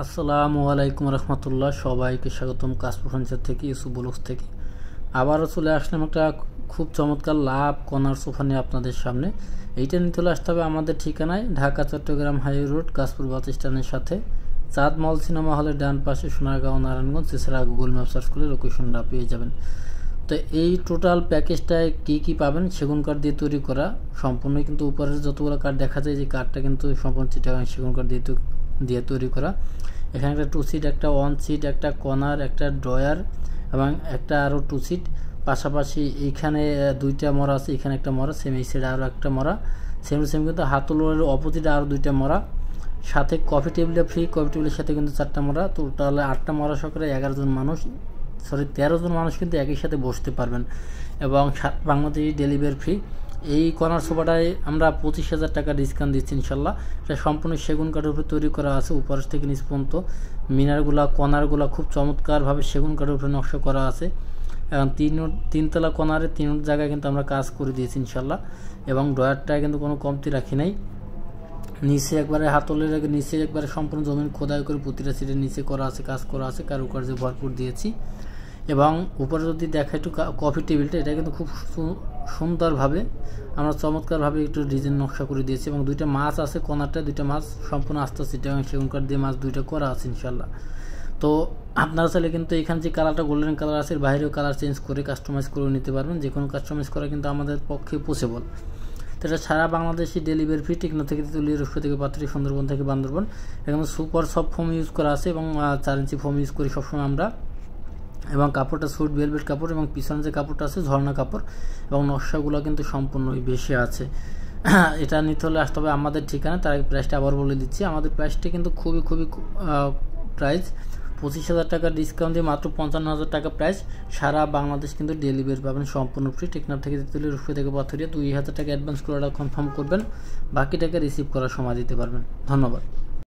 আসসালামু আলাইকুম রহমতুল্লাহ। সবাইকে স্বাগতম কাশপুর ফার্নিচার থেকে, ইউসুফ ব্লগস থেকে। আবারও চলে আসলাম একটা খুব চমৎকার লাভ কর্নার সোফা নিয়ে আপনাদের সামনে। এইটা নিয়ে চলে আসতে হবে আমাদের ঠিকানায়, ঢাকা চট্টগ্রাম হাইওয়ে রোড, কাশপুর বাস স্ট্যান্ডের সাথে, চাঁদ মল সিনেমা হলের ডান পাশে, সোনারগাঁও নারায়ণগঞ্জ। এছাড়া গুগল ম্যাপ সার্চ করলে লোকেশনটা পেয়ে যাবেন। তো এই টোটাল প্যাকেজটায় কি পাবেন, সেগুন কাঠ দিয়ে তৈরি করা সম্পূর্ণ, কিন্তু উপরের যতগুলো কাঠ দেখা যায় যে কাঠটা কিন্তু সম্পূর্ণ চিটাগাং সেগুন কাঠ দিয়ে তৈরি করা। এখানে একটা 2 সিট, একটা 1 সিট, একটা কর্নার, একটা ড্রয়ার এবং একটা আরও 2 সিট। পাশাপাশি এইখানে 2টা মরা আছে, এখানে একটা মরা, সেম এই সাইডে আরও একটা মরা, সেম কিন্তু হাতলের অপোজিটে আরও 2টা মরা। সাথে কফি টেবিলটা ফ্রি, কফি টেবিলের সাথে কিন্তু 4টা মরা। টোটাল 8টা মরা সহকারে 11 জন মানুষ, 13 জন মানুষ কিন্তু একই সাথে বসতে পারবেন এবং বাংলাদেশি ডেলিভারি ফ্রি। এই কর্নার সোফাটায় আমরা 25,000 টাকা ডিসকাউন্ট দিচ্ছি ইনশাল্লাহ। এটা সম্পূর্ণ সেগুন কাঠের উপরে তৈরি করা আছে, উপর থেকে নিচ পর্যন্ত মিনারগুলা কর্নারগুলা খুব চমৎকারভাবে সেগুন কাঠের উপরে নকশা করা আছে এবং তিনতলা কর্নারে 3 জায়গায় কিন্তু আমরা কাজ করে দিয়েছি ইনশাল্লাহ। এবং ড্রয়ারটায় কিন্তু কোনো কমতি রাখি নাই। নিচে একবারে হাতলের নিচে একবারে সম্পূর্ণ জমিন খোদাই করে প্রতিটা সিটের নিচে করা আছে, কাজ করা আছে, কারুকার্যে ভরপুর দিয়েছি। এবং উপরে যদি দেখা একটু কফি টেবিলটা, এটা কিন্তু খুব সুন্দরভাবে আমরা চমৎকারভাবে একটু ডিজাইন নকশা করে দিয়েছি। এবং 2টা মাছ আছে কর্নারটা, 2টা মাছ সম্পূর্ণ আস্তে আস্তে এবং সেগুন কাঠ দিয়ে মাছ 2টা করা আছে ইনশাল্লাহ। তো আপনারা চাইলে কিন্তু এখানে যে কালারটা গোল্ডেন কালার আছে, বাইরেও কালার চেঞ্জ করে কাস্টমাইজ করে নিতে পারবেন। যে কোনো কাস্টমাইজ করা কিন্তু আমাদের পক্ষে পসিবল। তো এটা সারা বাংলাদেশি ডেলিভারি ফ্রি, টেকনো থেকে তেতুলিয়া, রূপসা থেকে পাত্রী, সুন্দরবন থেকে বান্দরবন। এখানে সুপার সফট ফোম ইউজ করা আছে এবং 4 ইঞ্চি ফোম ইউজ করি সবসময় আমরা। এবং কাপড়টা সুট ভেলভেট কাপড় এবং পিছনে যে কাপড়টা আছে ঝর্ণা কাপড় এবং নকশাগুলো কিন্তু সম্পূর্ণই বেশি আছে। এটা নিতে হলে আসতে হবে আমাদের ঠিকানা। তার আগে প্রাইসটা আবার বলে দিচ্ছি। আমাদের প্রাইসটা কিন্তু খুবই প্রাইস 25,000 টাকা ডিসকাউন্ট দিয়ে মাত্র 55,000 টাকা প্রাইস। সারা বাংলাদেশ কিন্তু ডেলিভারি পাবেন সম্পূর্ণ ফ্রি। টেকনাফ থেকে তেতুলিয়া, রূপসা থেকে পাথরিয়া। 2,000 টাকা অ্যাডভান্স করে কনফার্ম করবেন, বাকি টাকা রিসিভ করার সময় দিতে পারবেন। ধন্যবাদ।